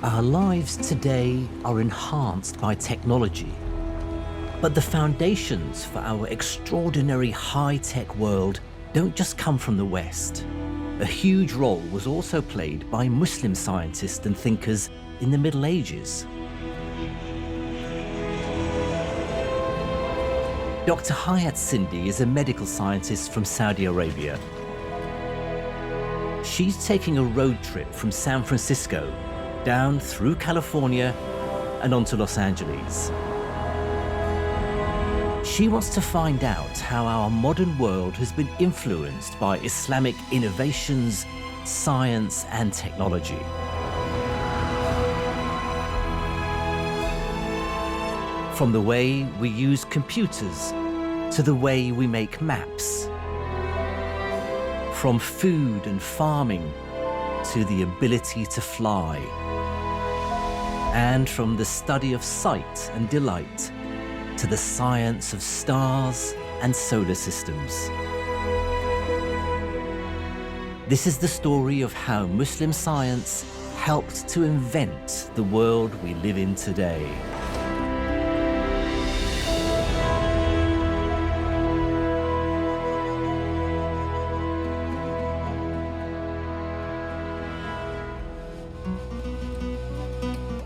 Our lives today are enhanced by technology, but the foundations for our extraordinary high-tech world don't just come from the West. A huge role was also played by Muslim scientists and thinkers in the Middle Ages. Dr. Hayat Sindi is a medical scientist from Saudi Arabia. She's taking a road trip from San Francisco down through California and onto Los Angeles. She wants to find out how our modern world has been influenced by Islamic innovations, science, and technology. From the way we use computers to the way we make maps. From food and farming to the ability to fly. And from the study of sight and delight to the science of stars and solar systems. This is the story of how Muslim science helped to invent the world we live in today.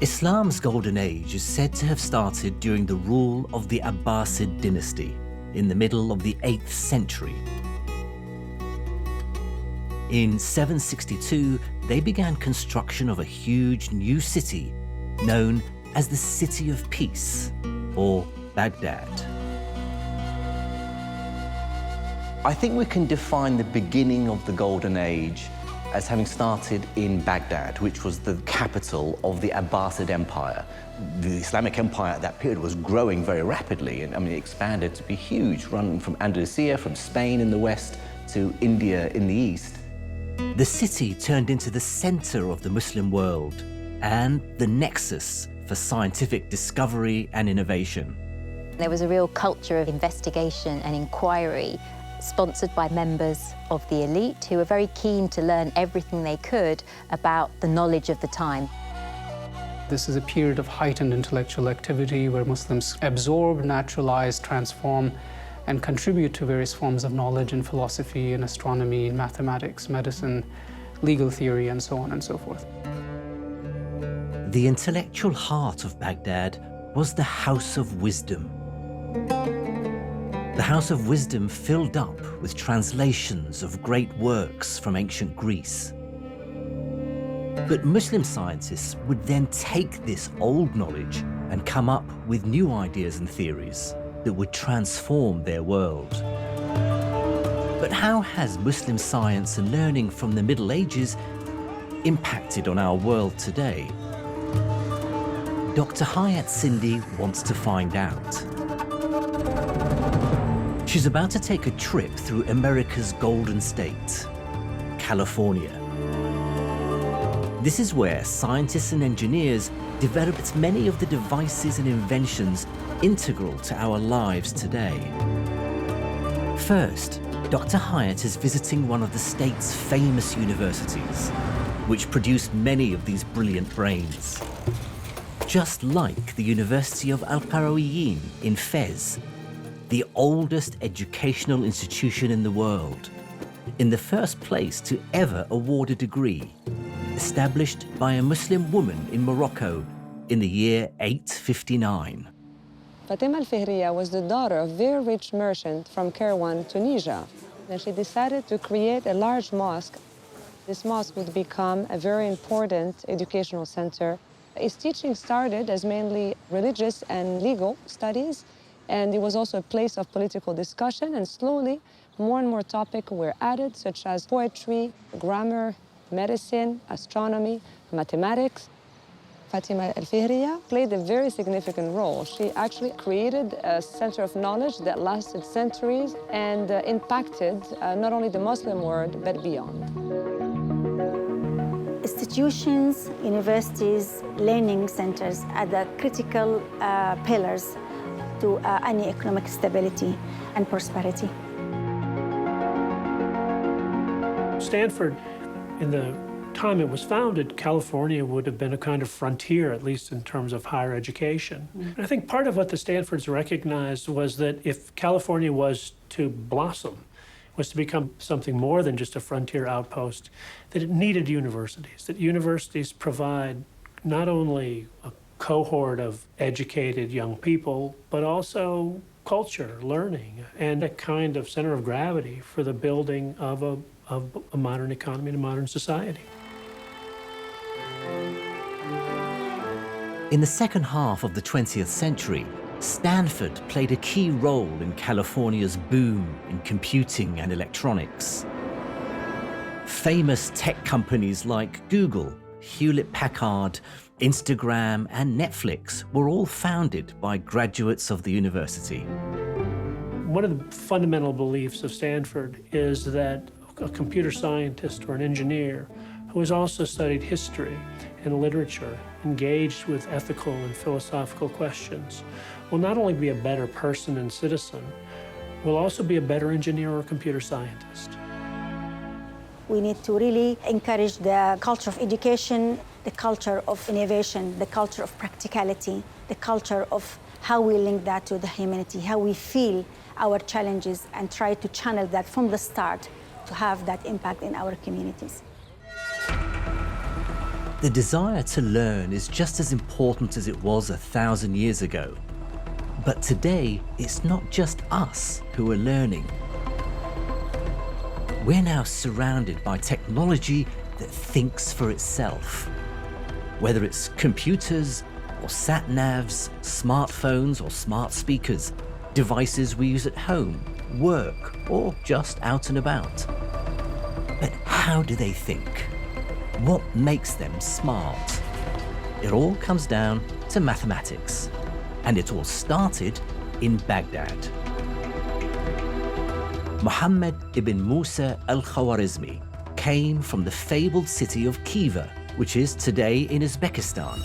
Islam's golden age is said to have started during the rule of the Abbasid dynasty in the middle of the 8th century. In 762, they began construction of a huge new city known as the City of Peace, or Baghdad. I think we can define the beginning of the golden age as having started in Baghdad, which was the capital of the Abbasid Empire. The Islamic Empire at that period was growing very rapidly, and it expanded to be huge, running from Andalusia, from Spain in the west, to India in the east. The city turned into the center of the Muslim world and the nexus for scientific discovery and innovation. There was a real culture of investigation and inquiry, sponsored by members of the elite who were very keen to learn everything they could about the knowledge of the time. This is a period of heightened intellectual activity where Muslims absorb, naturalize, transform, and contribute to various forms of knowledge in philosophy, in astronomy, in mathematics, medicine, legal theory, and so on and so forth. The intellectual heart of Baghdad was the House of Wisdom. The House of Wisdom filled up with translations of great works from ancient Greece. But Muslim scientists would then take this old knowledge and come up with new ideas and theories that would transform their world. But how has Muslim science and learning from the Middle Ages impacted on our world today? Dr. Hayat Sindi wants to find out. She's about to take a trip through America's Golden State, California. This is where scientists and engineers developed many of the devices and inventions integral to our lives today. First, Dr. Hayat is visiting one of the state's famous universities, which produced many of these brilliant brains. Just like the University of Al-Qarawiyyin in Fez, the oldest educational institution in the world, in the first place to ever award a degree, established by a Muslim woman in Morocco in the year 859. Fatima al-Fihriya was the daughter of a very rich merchant from Kairouan, Tunisia. And she decided to create a large mosque. This mosque would become a very important educational center. Its teaching started as mainly religious and legal studies, and it was also a place of political discussion, and slowly more and more topics were added, such as poetry, grammar, medicine, astronomy, mathematics. Fatima al-Fihriya played a very significant role. She actually created a center of knowledge that lasted centuries and impacted not only the Muslim world, but beyond. Institutions, universities, learning centers are the critical pillars to any economic stability and prosperity. Stanford, in the time it was founded, California would have been a kind of frontier, at least in terms of higher education. And I think part of what the Stanfords recognized was that if California was to blossom, was to become something more than just a frontier outpost, that it needed universities, that universities provide not only a cohort of educated young people, but also culture, learning, and a kind of center of gravity for the building of a modern economy and a modern society. In the second half of the 20th century, Stanford played a key role in California's boom in computing and electronics. Famous tech companies like Google, Hewlett-Packard, Instagram, and Netflix were all founded by graduates of the university. One of the fundamental beliefs of Stanford is that a computer scientist or an engineer who has also studied history and literature, engaged with ethical and philosophical questions, will not only be a better person and citizen, will also be a better engineer or computer scientist. We need to really encourage the culture of education, the culture of innovation, the culture of practicality, the culture of how we link that to the humanity, how we feel our challenges, and try to channel that from the start to have that impact in our communities. The desire to learn is just as important as it was 1,000 years ago. But today, it's not just us who are learning. We're now surrounded by technology that thinks for itself. Whether it's computers or sat-navs, smartphones or smart speakers, devices we use at home, work, or just out and about. But how do they think? What makes them smart? It all comes down to mathematics. And it all started in Baghdad. Muhammad ibn Musa al-Khwarizmi came from the fabled city of Khiva, which is today in Uzbekistan.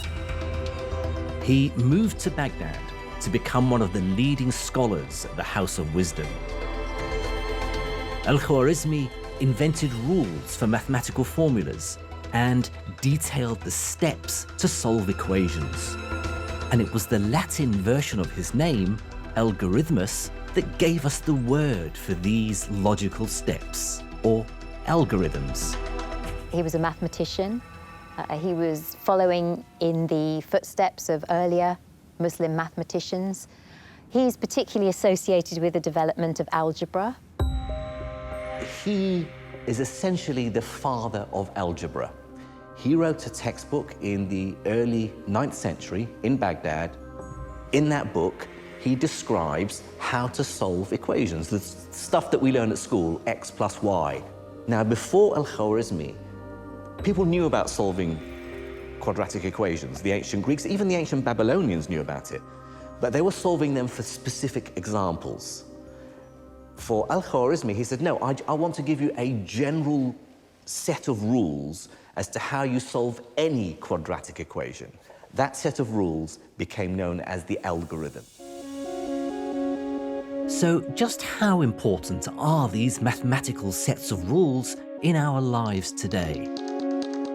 He moved to Baghdad to become one of the leading scholars at the House of Wisdom. Al-Khwarizmi invented rules for mathematical formulas and detailed the steps to solve equations. And it was the Latin version of his name, algorithmus, that gave us the word for these logical steps, or algorithms. He was a mathematician. He was following in the footsteps of earlier Muslim mathematicians. He's particularly associated with the development of algebra. He is essentially the father of algebra. He wrote a textbook in the early 9th century in Baghdad. In that book, he describes how to solve equations, the stuff that we learn at school, x plus y. Now, before Al-Khwarizmi, people knew about solving quadratic equations. The ancient Greeks, even the ancient Babylonians knew about it. But they were solving them for specific examples. For Al-Khwarizmi, he said, no, I want to give you a general set of rules as to how you solve any quadratic equation. That set of rules became known as the algorithm. So just how important are these mathematical sets of rules in our lives today?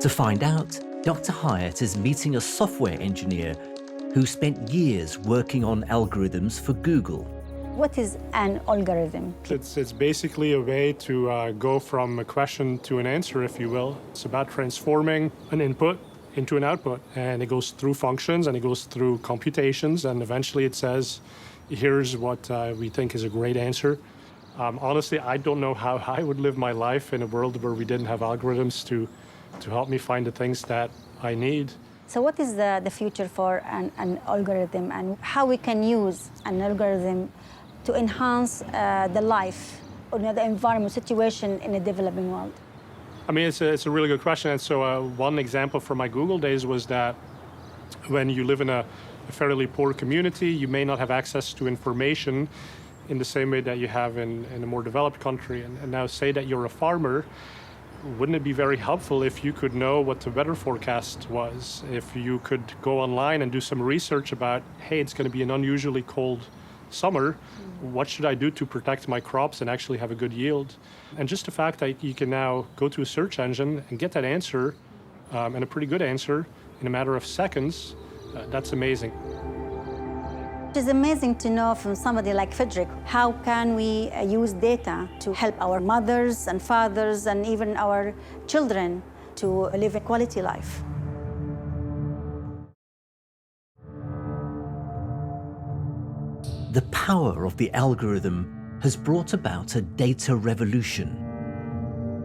To find out, Dr. Hyatt is meeting a software engineer who spent years working on algorithms for Google. What is an algorithm? It's basically a way to go from a question to an answer, if you will. It's about transforming an input into an output. And it goes through functions and it goes through computations. And eventually it says, here's what we think is a great answer. Honestly, I don't know how I would live my life in a world where we didn't have algorithms to help me find the things that I need. So what is the future for an algorithm, and how we can use an algorithm to enhance the life or the environment situation in a developing world? I mean, it's a really good question. And so one example from my Google days was that when you live in a fairly poor community, you may not have access to information in the same way that you have in a more developed country. And now say that you're a farmer, wouldn't it be very helpful if you could know what the weather forecast was? If you could go online and do some research about, hey, it's going to be an unusually cold summer, what should I do to protect my crops and actually have a good yield? And just the fact that you can now go to a search engine and get that answer and a pretty good answer in a matter of seconds, that's amazing. It is amazing to know from somebody like Frederick, how can we use data to help our mothers and fathers and even our children to live a quality life. The power of the algorithm has brought about a data revolution.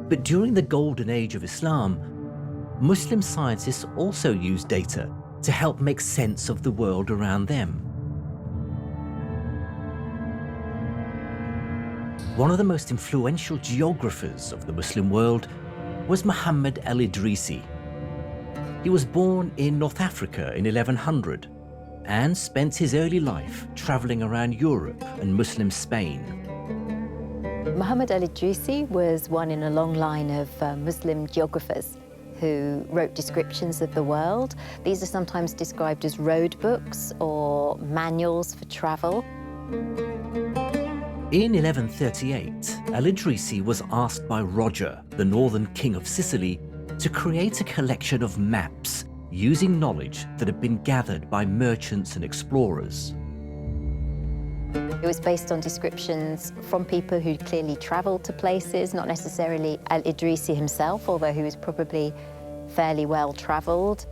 But during the golden age of Islam, Muslim scientists also used data to help make sense of the world around them. One of the most influential geographers of the Muslim world was Muhammad al-Idrisi. He was born in North Africa in 1100 and spent his early life traveling around Europe and Muslim Spain. Muhammad al-Idrisi was one in a long line of Muslim geographers who wrote descriptions of the world. These are sometimes described as road books or manuals for travel. In 1138, al-Idrisi was asked by Roger, the northern king of Sicily, to create a collection of maps using knowledge that had been gathered by merchants and explorers. It was based on descriptions from people who clearly traveled to places, not necessarily al-Idrisi himself, although he was probably fairly well traveled.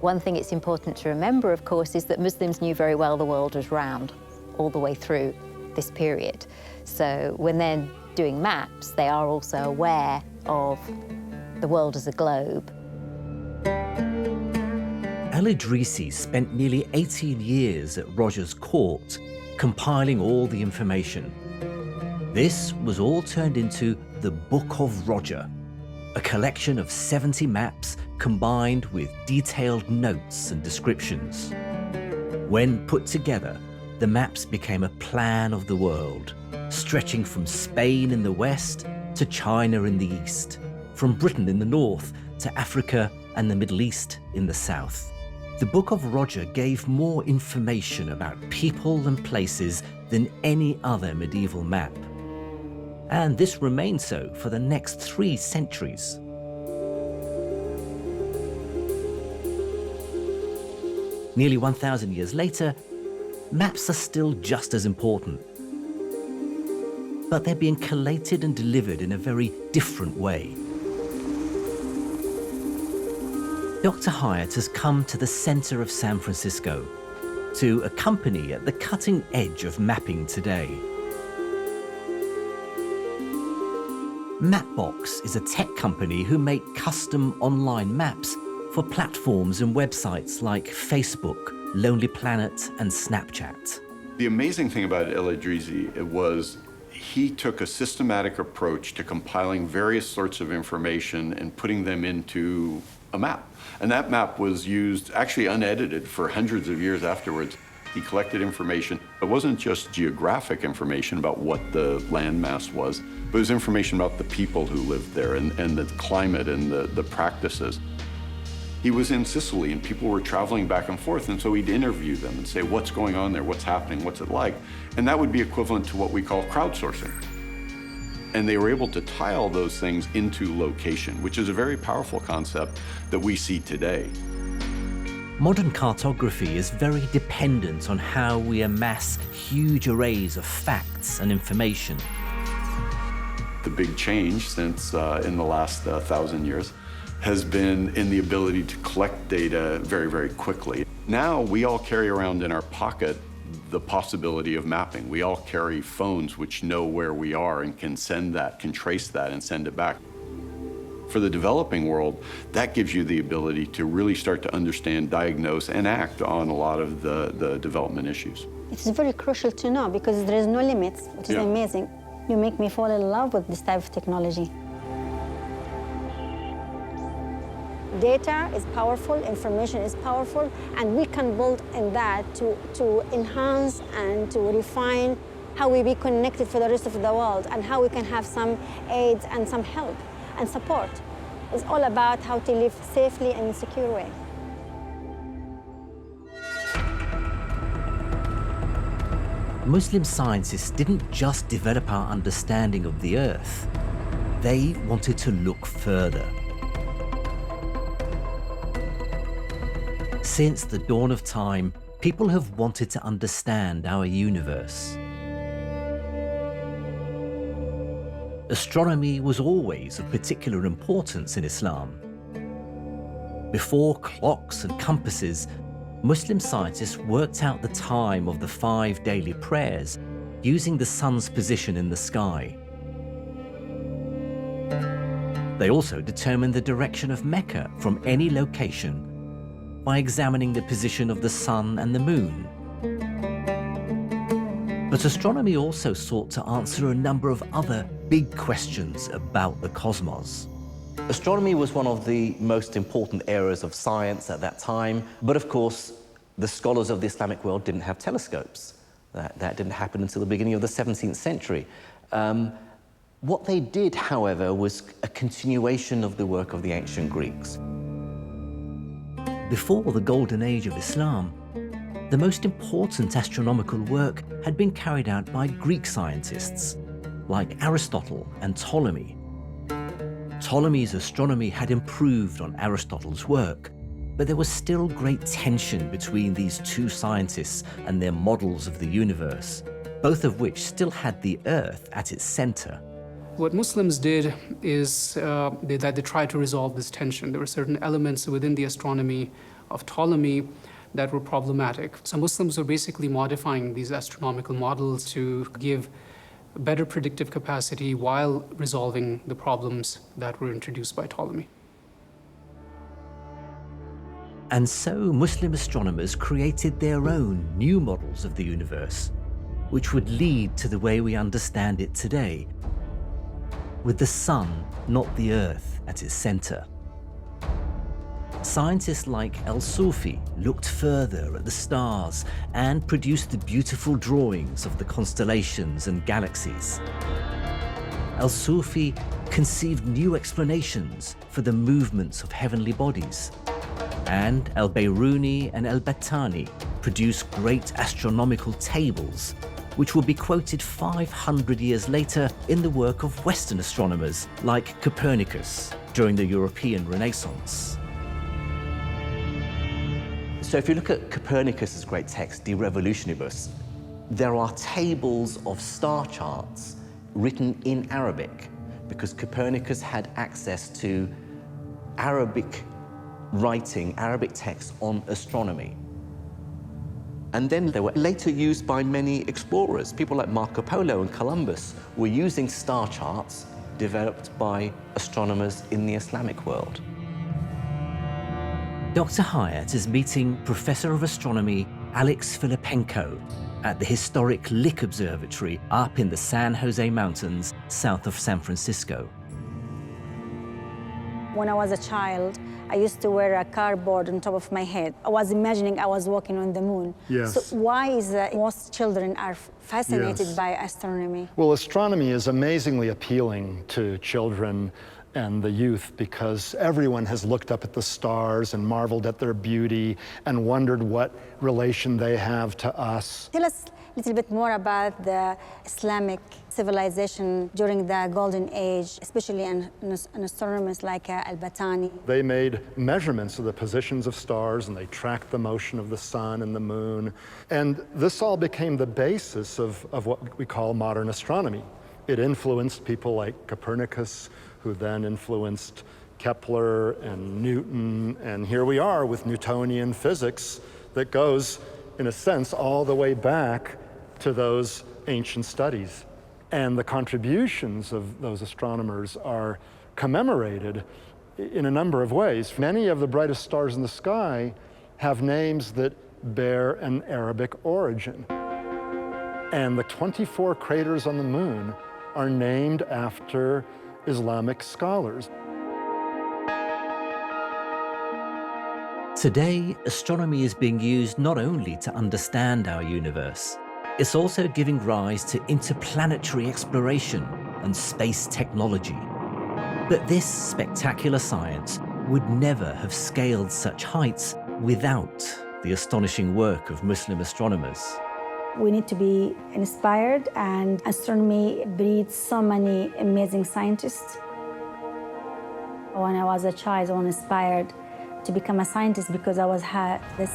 One thing it's important to remember, of course, is that Muslims knew very well the world was round all the way through this period. So when they're doing maps, they are also aware of the world as a globe. Al-Idrisi spent nearly 18 years at Roger's court, compiling all the information. This was all turned into the Book of Roger, a collection of 70 maps combined with detailed notes and descriptions. When put together, the maps became a plan of the world, stretching from Spain in the west to China in the east, from Britain in the north to Africa and the Middle East in the south. The Book of Roger gave more information about people and places than any other medieval map. And this remained so for the next 3 centuries. Nearly 1,000 years later, maps are still just as important. But they're being collated and delivered in a very different way. Dr. Hyatt has come to the center of San Francisco to accompany at the cutting edge of mapping today. Mapbox is a tech company who make custom online maps for platforms and websites like Facebook, Lonely Planet, and Snapchat. The amazing thing about al-Idrisi was he took a systematic approach to compiling various sorts of information and putting them into a map. And that map was used, actually unedited, for hundreds of years afterwards. He collected information. It wasn't just geographic information about what the landmass was, but it was information about the people who lived there and the climate and the practices. He was in Sicily and people were traveling back and forth, and so he'd interview them and say, what's going on there, what's happening, what's it like? And that would be equivalent to what we call crowdsourcing. And they were able to tie all those things into location, which is a very powerful concept that we see today. Modern cartography is very dependent on how we amass huge arrays of facts and information. The big change since in the last 1,000 years has been in the ability to collect data very, very quickly. Now we all carry around in our pocket the possibility of mapping. We all carry phones which know where we are and can send that, can trace that and send it back. For the developing world, that gives you the ability to really start to understand, diagnose, and act on a lot of the development issues. It's very crucial to know because there is no limits, which is amazing. You make me fall in love with this type of technology. Data is powerful, information is powerful, and we can build in that to enhance and to refine how we be connected for the rest of the world and how we can have some aids and some help and support. It's all about how to live safely and in a secure way. Muslim scientists didn't just develop our understanding of the Earth. They wanted to look further. Since the dawn of time, people have wanted to understand our universe. Astronomy was always of particular importance in Islam. Before clocks and compasses, Muslim scientists worked out the time of the 5 daily prayers using the sun's position in the sky. They also determined the direction of Mecca from any location by examining the position of the sun and the moon. But astronomy also sought to answer a number of other big questions about the cosmos. Astronomy was one of the most important areas of science at that time, but of course, the scholars of the Islamic world didn't have telescopes. That didn't happen until the beginning of the 17th century. What they did, however, was a continuation of the work of the ancient Greeks. Before the Golden Age of Islam, the most important astronomical work had been carried out by Greek scientists, like Aristotle and Ptolemy. Ptolemy's astronomy had improved on Aristotle's work, but there was still great tension between these two scientists and their models of the universe, both of which still had the Earth at its center. What Muslims did is that they tried to resolve this tension. There were certain elements within the astronomy of Ptolemy that were problematic. So Muslims were basically modifying these astronomical models to give better predictive capacity while resolving the problems that were introduced by Ptolemy. And so Muslim astronomers created their own new models of the universe, which would lead to the way we understand it today, with the sun, not the Earth, at its center. Scientists like al-Sufi looked further at the stars and produced the beautiful drawings of the constellations and galaxies. Al-Sufi conceived new explanations for the movements of heavenly bodies. And al-Bayruni and al-Battani produced great astronomical tables, which will be quoted 500 years later in the work of Western astronomers like Copernicus during the European Renaissance. So if you look at Copernicus's great text, De Revolutionibus, there are tables of star charts written in Arabic because Copernicus had access to Arabic writing, Arabic text on astronomy. And then they were later used by many explorers. People like Marco Polo and Columbus were using star charts developed by astronomers in the Islamic world. Dr. Hyatt is meeting Professor of Astronomy Alex Filipenko at the historic Lick Observatory up in the San Jose Mountains south of San Francisco. When I was a child, I used to wear a cardboard on top of my head. I was imagining I was walking on the moon. Yes. So why is that most children are fascinated by astronomy? Well, astronomy is amazingly appealing to children and the youth because everyone has looked up at the stars and marveled at their beauty and wondered what relation they have to us. Tell us a little bit more about the Islamic civilization during the Golden Age, especially in astronomers like al-Battani. They made measurements of the positions of stars and they tracked the motion of the sun and the moon. And this all became the basis of what we call modern astronomy. It influenced people like Copernicus, who then influenced Kepler and Newton, and here we are with Newtonian physics that goes, in a sense, all the way back to those ancient studies. And the contributions of those astronomers are commemorated in a number of ways. Many of the brightest stars in the sky have names that bear an Arabic origin. And the 24 craters on the moon are named after Islamic scholars. Today, astronomy is being used not only to understand our universe, it's also giving rise to interplanetary exploration and space technology. But this spectacular science would never have scaled such heights without the astonishing work of Muslim astronomers. We need to be inspired, and astronomy breeds so many amazing scientists. When I was a child, I was inspired to become a scientist because I had this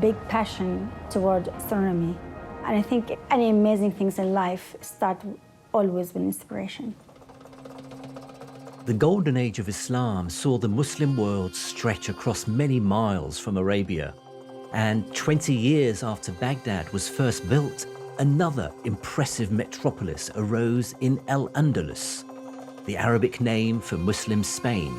big passion toward astronomy. And I think any amazing things in life start always with inspiration. The golden age of Islam saw the Muslim world stretch across many miles from Arabia. And 20 years after Baghdad was first built, another impressive metropolis arose in Al-Andalus, the Arabic name for Muslim Spain.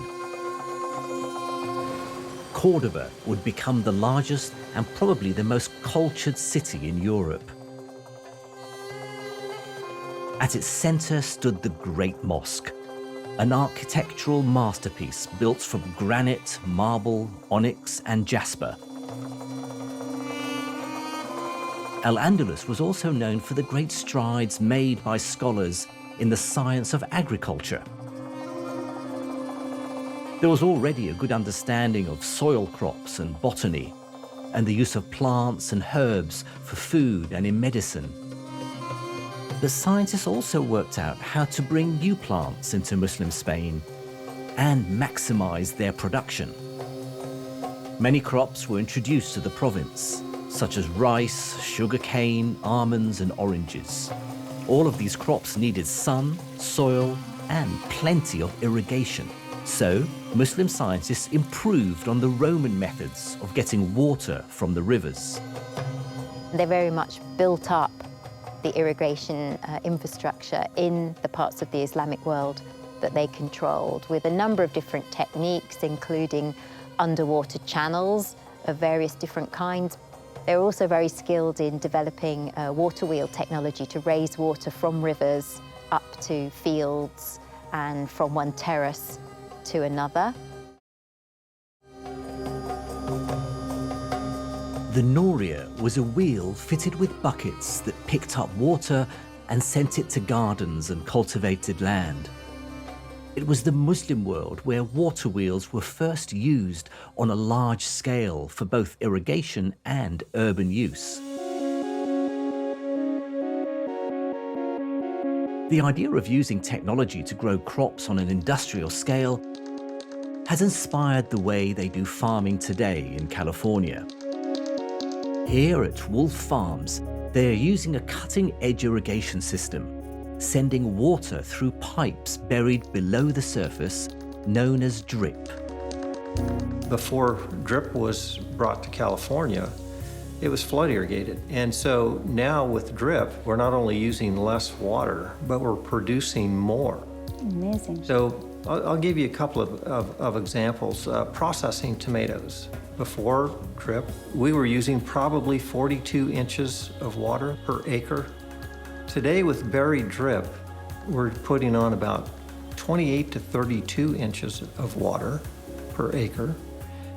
Cordoba would become the largest and probably the most cultured city in Europe. At its center stood the Great Mosque, an architectural masterpiece built from granite, marble, onyx, and jasper. Al-Andalus was also known for the great strides made by scholars in the science of agriculture. There was already a good understanding of soil crops and botany, and the use of plants and herbs for food and in medicine. But scientists also worked out how to bring new plants into Muslim Spain and maximize their production. Many crops were introduced to the province, such as rice, sugarcane, almonds, and oranges. All of these crops needed sun, soil, and plenty of irrigation. So, Muslim scientists improved on the Roman methods of getting water from the rivers. They very much built up the irrigation infrastructure in the parts of the Islamic world that they controlled with a number of different techniques, including underwater channels of various different kinds. They were also very skilled in developing water wheel technology to raise water from rivers up to fields and from one terrace to another. The Noria was a wheel fitted with buckets that picked up water and sent it to gardens and cultivated land. It was the Muslim world where water wheels were first used on a large scale for both irrigation and urban use. The idea of using technology to grow crops on an industrial scale has inspired the way they do farming today in California. Here at Wolf Farms, they are using a cutting-edge irrigation system, sending water through pipes buried below the surface, known as drip. Before drip was brought to California, it was flood irrigated. And so now with drip, we're not only using less water, but we're producing more. Amazing. So I'll give you a couple of examples. Processing tomatoes. Before drip, we were using probably 42 inches of water per acre. Today with buried drip, we're putting on about 28 to 32 inches of water per acre,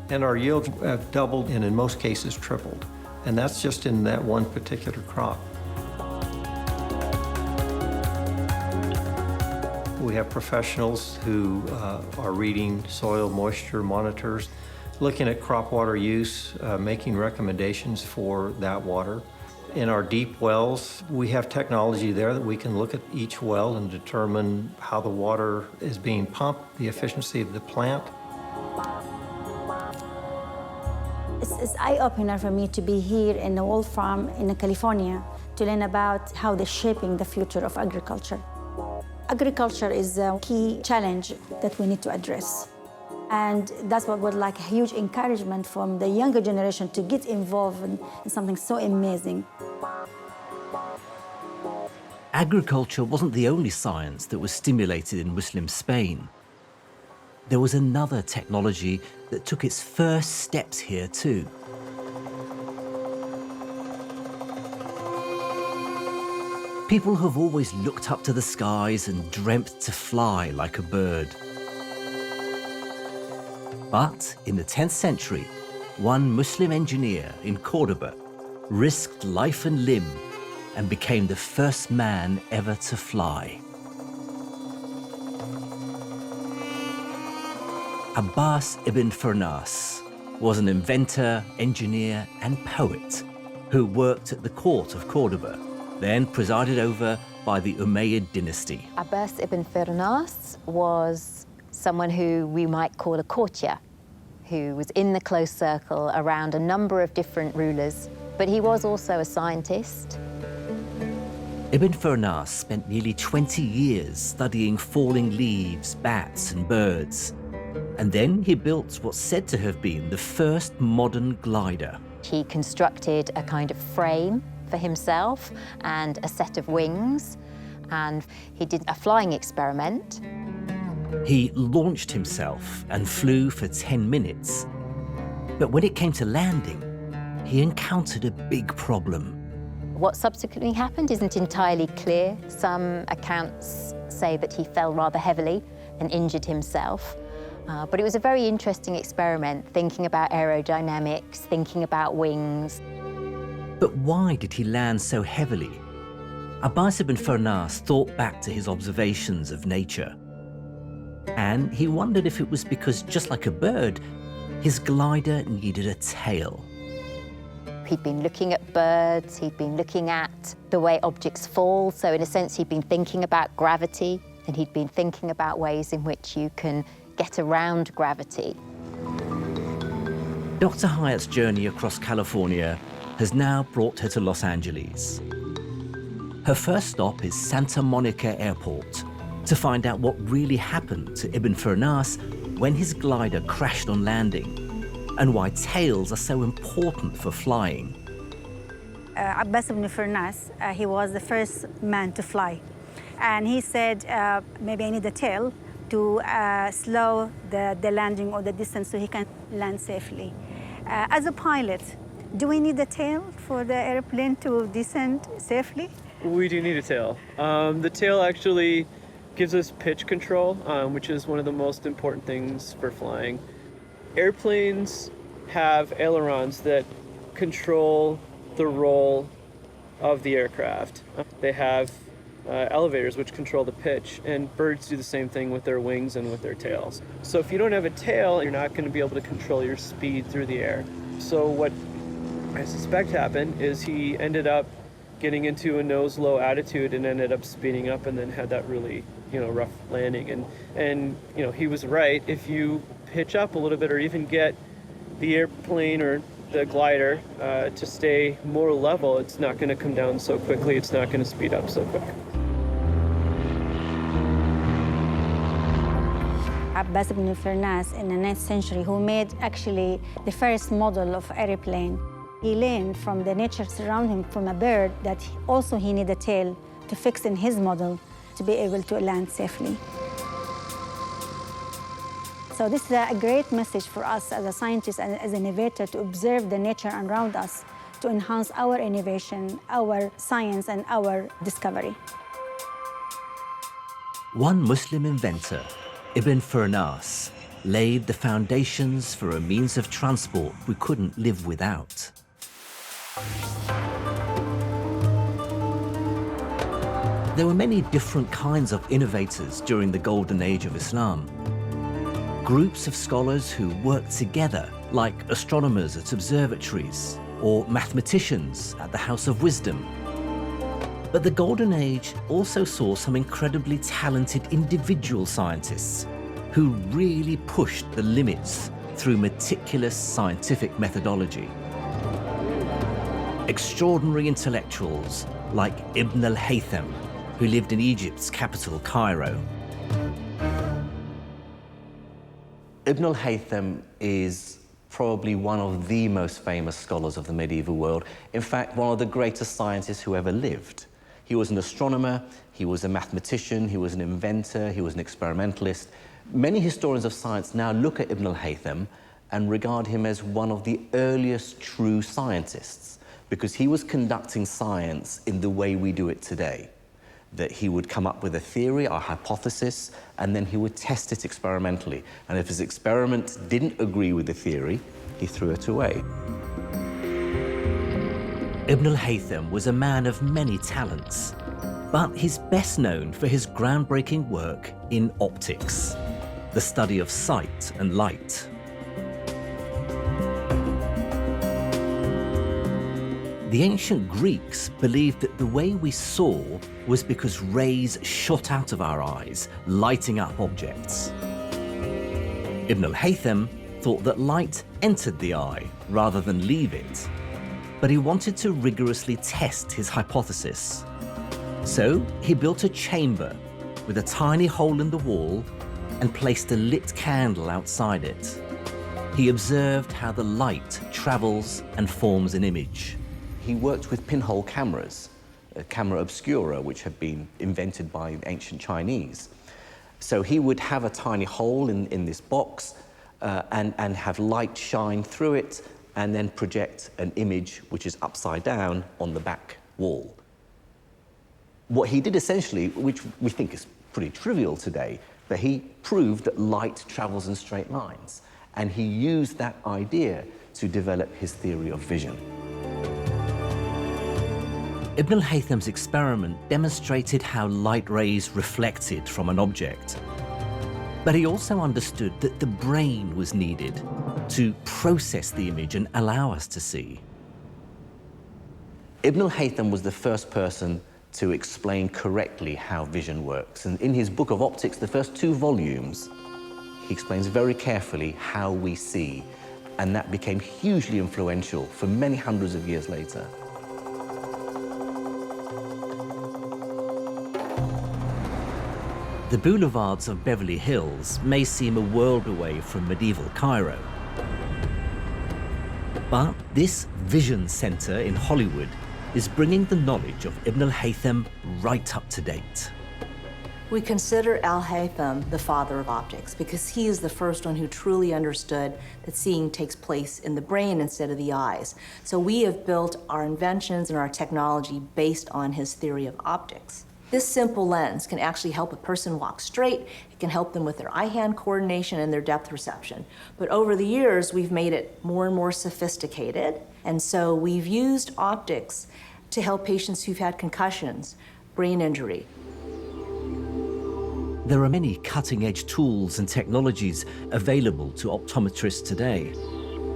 and our yields have doubled and in most cases tripled. And that's just in that one particular crop. We have professionals who are reading soil moisture monitors, looking at crop water use, making recommendations for that water. In our deep wells, we have technology there that we can look at each well and determine how the water is being pumped, the efficiency of the plant. It's eye-opener for me to be here in the Wolf Farm in California to learn about how they're shaping the future of agriculture. Agriculture is a key challenge that we need to address. And that's what would like a huge encouragement from the younger generation to get involved in something so amazing. Agriculture wasn't the only science that was stimulated in Muslim Spain. There was another technology that took its first steps here too. People have always looked up to the skies and dreamt to fly like a bird. But in the 10th century, one Muslim engineer in Cordoba risked life and limb and became the first man ever to fly. Abbas ibn Firnas was an inventor, engineer, and poet who worked at the court of Cordoba, then presided over by the Umayyad dynasty. Abbas ibn Firnas was someone who we might call a courtier. who was in the close circle around a number of different rulers, but he was also a scientist. Ibn Firnas spent nearly 20 years studying falling leaves, bats and birds. And then he built what's said to have been the first modern glider. He constructed a kind of frame for himself and a set of wings, and he did a flying experiment. He launched himself and flew for 10 minutes. But when it came to landing, he encountered a big problem. What subsequently happened isn't entirely clear. Some accounts say that he fell rather heavily and injured himself. But it was a very interesting experiment, thinking about aerodynamics, thinking about wings. But why did he land so heavily? Abbas ibn Firnas thought back to his observations of nature. And he wondered if it was because, just like a bird, his glider needed a tail. He'd been looking at birds, he'd been looking at the way objects fall, so in a sense he'd been thinking about gravity, and he'd been thinking about ways in which you can get around gravity. Dr. Hyatt's journey across California has now brought her to Los Angeles. Her first stop is Santa Monica Airport to find out what really happened to Ibn Firnas when his glider crashed on landing, and why tails are so important for flying. Abbas ibn Firnas, he was the first man to fly. And he said, maybe I need a tail to slow the landing or the distance so he can land safely. As a pilot, do we need a tail for the airplane to descend safely? We do need a tail. The tail actually gives us pitch control, which is one of the most important things for flying. Airplanes have ailerons that control the roll of the aircraft. They have elevators which control the pitch, and birds do the same thing with their wings and with their tails. So if you don't have a tail, you're not going to be able to control your speed through the air. So what I suspect happened is he ended up getting into a nose-low attitude and ended up speeding up, and then had that really, rough landing. And he was right. If you pitch up a little bit, or even get the airplane or the glider to stay more level, it's not going to come down so quickly. It's not going to speed up so quick. Abbas ibn Firnas in the 9th century, who made actually the first model of airplane. He learned from the nature surrounding him, from a bird, that he need a tail to fix in his model to be able to land safely. So this is a great message for us as a scientist and as an innovator, to observe the nature around us, to enhance our innovation, our science, and our discovery. One Muslim inventor, Ibn Firnas, laid the foundations for a means of transport we couldn't live without. There were many different kinds of innovators during the golden age of Islam. Groups of scholars who worked together, like astronomers at observatories or mathematicians at the House of Wisdom. But the golden age also saw some incredibly talented individual scientists who really pushed the limits through meticulous scientific methodology. Extraordinary intellectuals like Ibn al-Haytham, who lived in Egypt's capital, Cairo. Ibn al-Haytham is probably one of the most famous scholars of the medieval world. In fact, one of the greatest scientists who ever lived. He was an astronomer, he was a mathematician, he was an inventor, he was an experimentalist. Many historians of science now look at Ibn al-Haytham and regard him as one of the earliest true scientists, because he was conducting science in the way we do it today. That he would come up with a theory, a hypothesis, and then he would test it experimentally. And if his experiment didn't agree with the theory, he threw it away. Ibn al-Haytham was a man of many talents, but he's best known for his groundbreaking work in optics, the study of sight and light. The ancient Greeks believed that the way we saw was because rays shot out of our eyes, lighting up objects. Ibn al-Haytham thought that light entered the eye rather than leave it, but he wanted to rigorously test his hypothesis. So he built a chamber with a tiny hole in the wall and placed a lit candle outside it. He observed how the light travels and forms an image. He worked with pinhole cameras, a camera obscura, which had been invented by ancient Chinese. So he would have a tiny hole in this box and have light shine through it and then project an image which is upside down on the back wall. What he did essentially, which we think is pretty trivial today, but he proved that light travels in straight lines. And he used that idea to develop his theory of vision. Ibn al-Haytham's experiment demonstrated how light rays reflected from an object. But he also understood that the brain was needed to process the image and allow us to see. Ibn al-Haytham was the first person to explain correctly how vision works. And in his book of optics, the first 2 volumes, he explains very carefully how we see. And that became hugely influential for many hundreds of years later. The boulevards of Beverly Hills may seem a world away from medieval Cairo. But this vision center in Hollywood is bringing the knowledge of Ibn al-Haytham right up to date. We consider al-Haytham the father of optics because he is the first one who truly understood that seeing takes place in the brain instead of the eyes. So we have built our inventions and our technology based on his theory of optics. This simple lens can actually help a person walk straight. It can help them with their eye-hand coordination and their depth perception. But over the years, we've made it more and more sophisticated. And so we've used optics to help patients who've had concussions, brain injury. There are many cutting-edge tools and technologies available to optometrists today,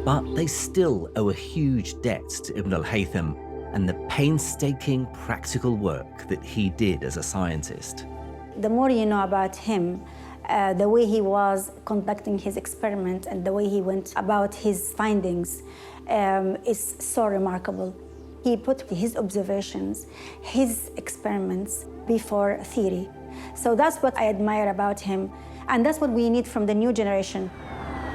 but they still owe a huge debt to Ibn al-Haytham and the painstaking practical work that he did as a scientist. The more you know about him, the way he was conducting his experiment and the way he went about his findings is so remarkable. He put his observations, his experiments before theory. So that's what I admire about him, and that's what we need from the new generation.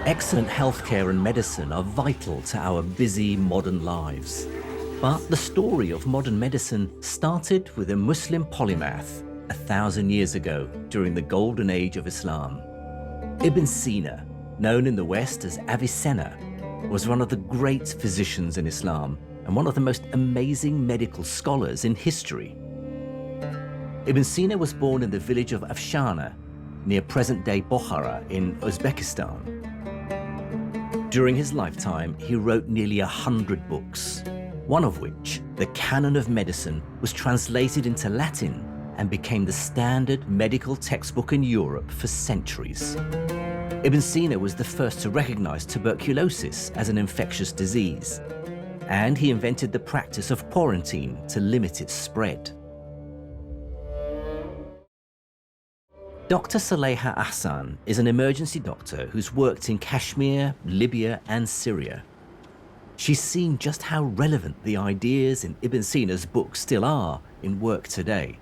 Excellent healthcare and medicine are vital to our busy modern lives. But the story of modern medicine started with a Muslim polymath 1,000 years ago during the golden age of Islam. Ibn Sina, known in the West as Avicenna, was one of the great physicians in Islam and one of the most amazing medical scholars in history. Ibn Sina was born in the village of Afshana, near present-day Bukhara in Uzbekistan. During his lifetime, he wrote nearly 100 books, one of which, the Canon of Medicine, was translated into Latin and became the standard medical textbook in Europe for centuries. Ibn Sina was the first to recognize tuberculosis as an infectious disease, and he invented the practice of quarantine to limit its spread. Dr. Saleha Ahsan is an emergency doctor who's worked in Kashmir, Libya, and Syria. She's seen just how relevant the ideas in Ibn Sina's book still are in work today.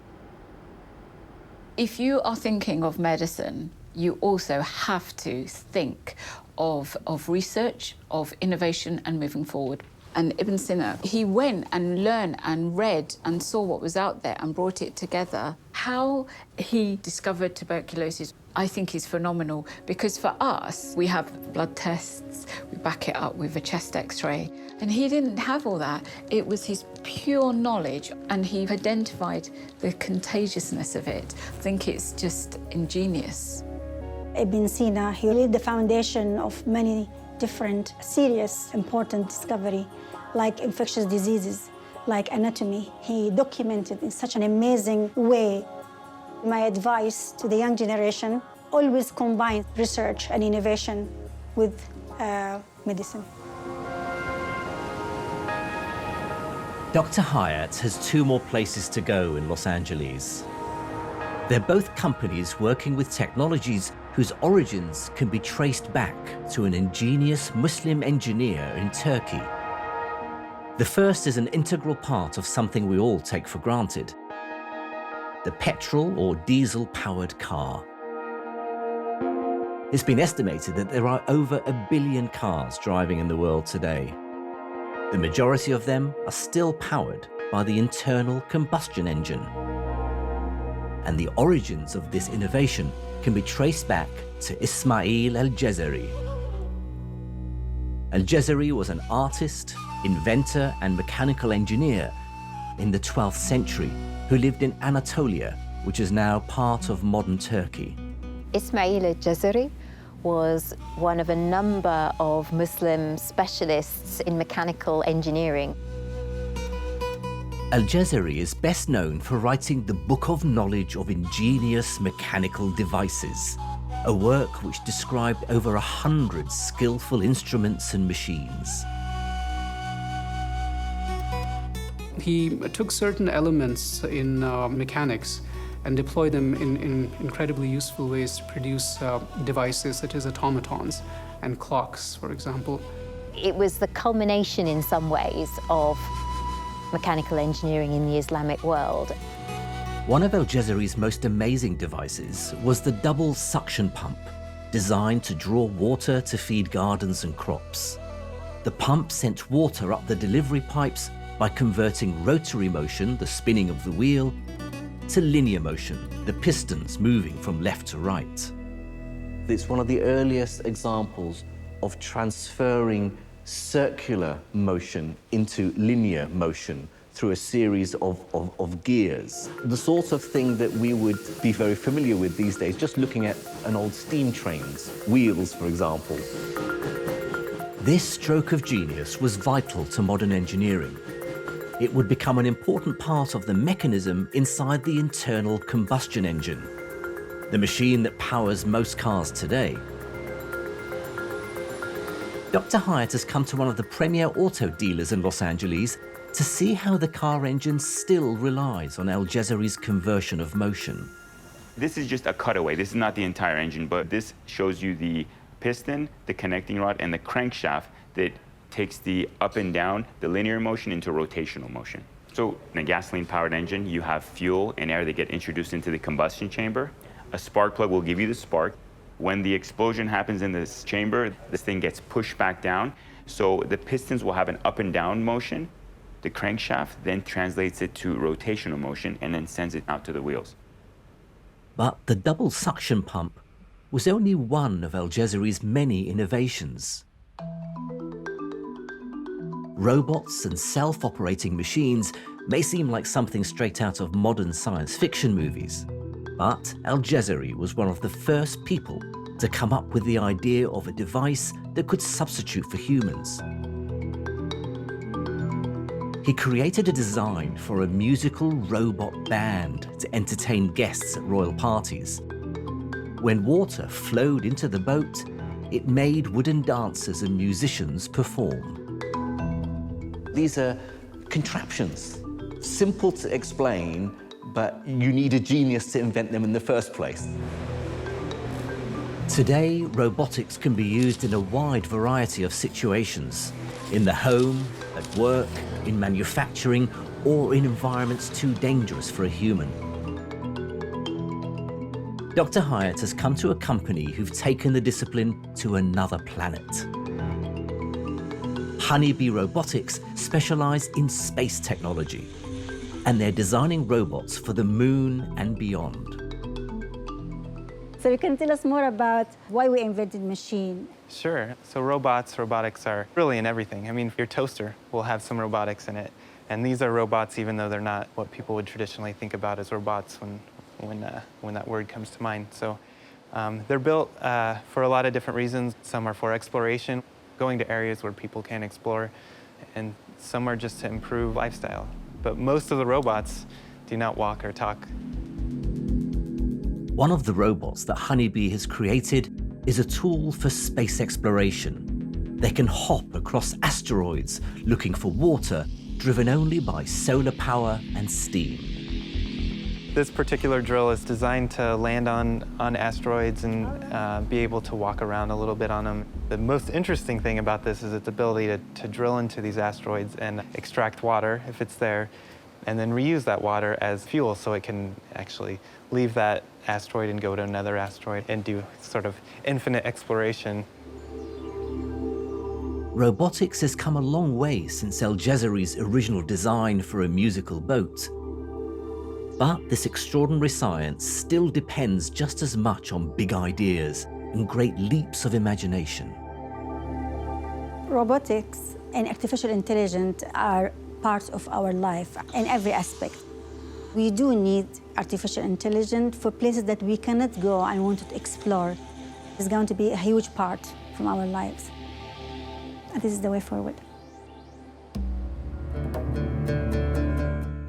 If you are thinking of medicine, you also have to think of research, of innovation and moving forward. And Ibn Sina, he went and learned and read and saw what was out there and brought it together. How he discovered tuberculosis, I think, is phenomenal, because for us, we have blood tests, we back it up with a chest x-ray, and he didn't have all that. It was his pure knowledge, and he identified the contagiousness of it. I think it's just ingenious. Ibn Sina, he laid the foundation of many different serious, important discovery, like infectious diseases, like anatomy. He documented in such an amazing way. My advice to the young generation, always combine research and innovation with medicine. Dr. Hyatt has 2 more places to go in Los Angeles. They're both companies working with technologies whose origins can be traced back to an ingenious Muslim engineer in Turkey. The first is an integral part of something we all take for granted: the petrol or diesel-powered car. It's been estimated that there are over 1 billion cars driving in the world today. The majority of them are still powered by the internal combustion engine. And the origins of this innovation can be traced back to Ismail al-Jazari. Al-Jazari was an artist, inventor, and mechanical engineer in the 12th century who lived in Anatolia, which is now part of modern Turkey. Ismail al-Jazari was one of a number of Muslim specialists in mechanical engineering. Al-Jazari is best known for writing the Book of Knowledge of Ingenious Mechanical Devices, a work which described over 100 skillful instruments and machines. He took certain elements in mechanics and deployed them in incredibly useful ways to produce devices such as automatons and clocks, for example. It was the culmination in some ways of mechanical engineering in the Islamic world. One of al-Jazari's most amazing devices was the double suction pump, designed to draw water to feed gardens and crops. The pump sent water up the delivery pipes by converting rotary motion, the spinning of the wheel, to linear motion, the pistons moving from left to right. It's one of the earliest examples of transferring circular motion into linear motion through a series of gears. The sort of thing that we would be very familiar with these days, just looking at an old steam train's wheels, for example. This stroke of genius was vital to modern engineering. It would become an important part of the mechanism inside the internal combustion engine, the machine that powers most cars today. Dr. Hyatt has come to one of the premier auto dealers in Los Angeles to see how the car engine still relies on al-Jazari's conversion of motion. This is just a cutaway. This is not the entire engine, but this shows you the piston, the connecting rod, and the crankshaft that takes the up and down, the linear motion into rotational motion. So in a gasoline-powered engine, you have fuel and air that get introduced into the combustion chamber. A spark plug will give you the spark. When the explosion happens in this chamber, this thing gets pushed back down. So the pistons will have an up and down motion. The crankshaft then translates it to rotational motion and then sends it out to the wheels. But the double suction pump was only one of al-Jazari's many innovations. Robots and self-operating machines may seem like something straight out of modern science fiction movies, but al-Jazari was one of the first people to come up with the idea of a device that could substitute for humans. He created a design for a musical robot band to entertain guests at royal parties. When water flowed into the boat, it made wooden dancers and musicians perform. These are contraptions, simple to explain, but you need a genius to invent them in the first place. Today, robotics can be used in a wide variety of situations: in the home, at work, in manufacturing, or in environments too dangerous for a human. Dr. Hyatt has come to a company who've taken the discipline to another planet. Honeybee Robotics specialize in space technology, and they're designing robots for the moon and beyond. So you can tell us more about why we invented machine. Sure. So robotics are really in everything. I mean, your toaster will have some robotics in it. And these are robots, even though they're not what people would traditionally think about as robots when that word comes to mind. So they're built for a lot of different reasons. Some are for exploration, going to areas where people can't explore, and some are just to improve lifestyle. But most of the robots do not walk or talk. One of the robots that Honeybee has created is a tool for space exploration. They can hop across asteroids looking for water, driven only by solar power and steam. This particular drill is designed to land on asteroids and be able to walk around a little bit on them. The most interesting thing about this is its ability to drill into these asteroids and extract water, if it's there, and then reuse that water as fuel so it can actually leave that asteroid and go to another asteroid and do sort of infinite exploration. Robotics has come a long way since Al-Jazari's original design for a musical boat. But this extraordinary science still depends just as much on big ideas and great leaps of imagination. Robotics and artificial intelligence are part of our life in every aspect. We do need artificial intelligence for places that we cannot go and want to explore. It's going to be a huge part from our lives. And this is the way forward.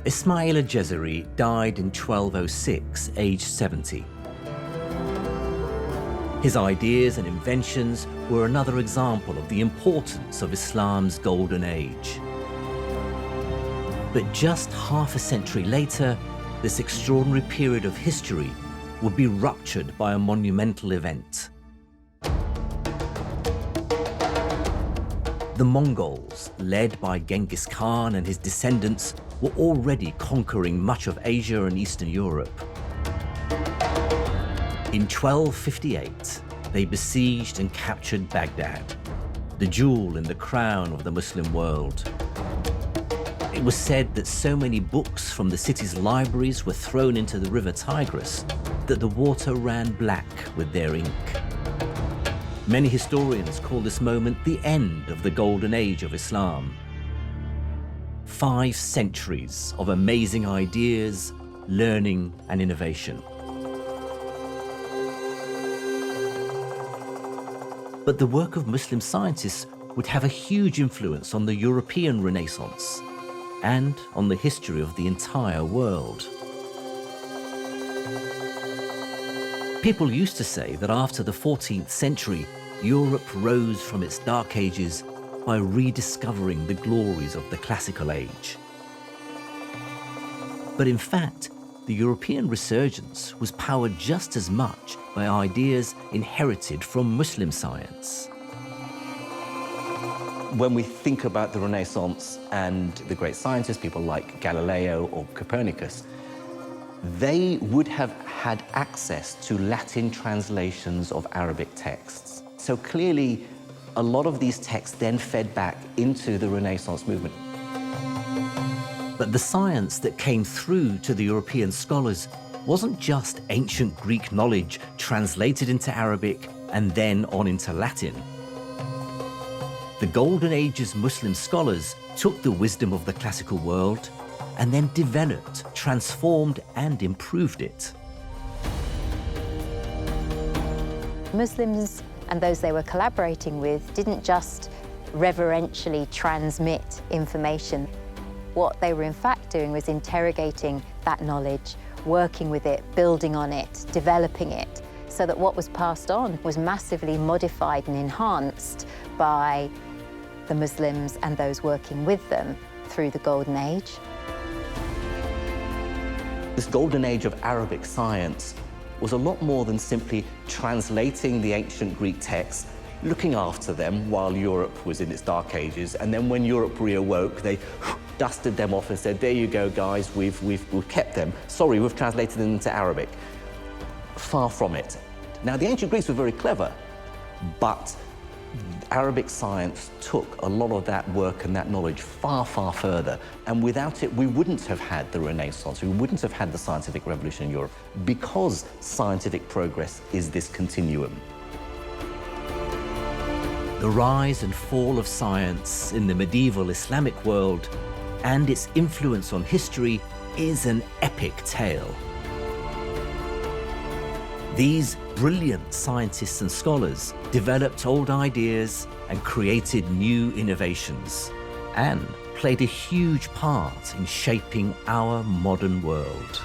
Ismail al-Jazari died in 1206, aged 70. His ideas and inventions were another example of the importance of Islam's golden age. But just half a century later, this extraordinary period of history would be ruptured by a monumental event. The Mongols, led by Genghis Khan and his descendants, were already conquering much of Asia and Eastern Europe. In 1258, they besieged and captured Baghdad, the jewel in the crown of the Muslim world. It was said that so many books from the city's libraries were thrown into the river Tigris that the water ran black with their ink. Many historians call this moment the end of the golden age of Islam. 5 centuries of amazing ideas, learning, and innovation. But the work of Muslim scientists would have a huge influence on the European Renaissance and on the history of the entire world. People used to say that after the 14th century, Europe rose from its dark ages by rediscovering the glories of the classical age. But in fact, the European resurgence was powered just as much by ideas inherited from Muslim science. When we think about the Renaissance and the great scientists, people like Galileo or Copernicus, they would have had access to Latin translations of Arabic texts. So clearly, a lot of these texts then fed back into the Renaissance movement. But the science that came through to the European scholars wasn't just ancient Greek knowledge translated into Arabic and then on into Latin. The Golden Age's Muslim scholars took the wisdom of the classical world and then developed, transformed, and improved it. Muslims and those they were collaborating with didn't just reverentially transmit information. What they were in fact doing was interrogating that knowledge, working with it, building on it, developing it, so that what was passed on was massively modified and enhanced by the Muslims and those working with them through the Golden Age. This Golden Age of Arabic science was a lot more than simply translating the ancient Greek texts, looking after them while Europe was in its dark ages, and then when Europe reawoke, they dusted them off and said, there you go, guys, we've kept them. Sorry, we've translated them into Arabic. Far from it. Now, the ancient Greeks were very clever, but Arabic science took a lot of that work and that knowledge far, far further. And without it, we wouldn't have had the Renaissance. We wouldn't have had the scientific revolution in Europe, because scientific progress is this continuum. The rise and fall of science in the medieval Islamic world and its influence on history is an epic tale. These brilliant scientists and scholars developed old ideas and created new innovations, and played a huge part in shaping our modern world.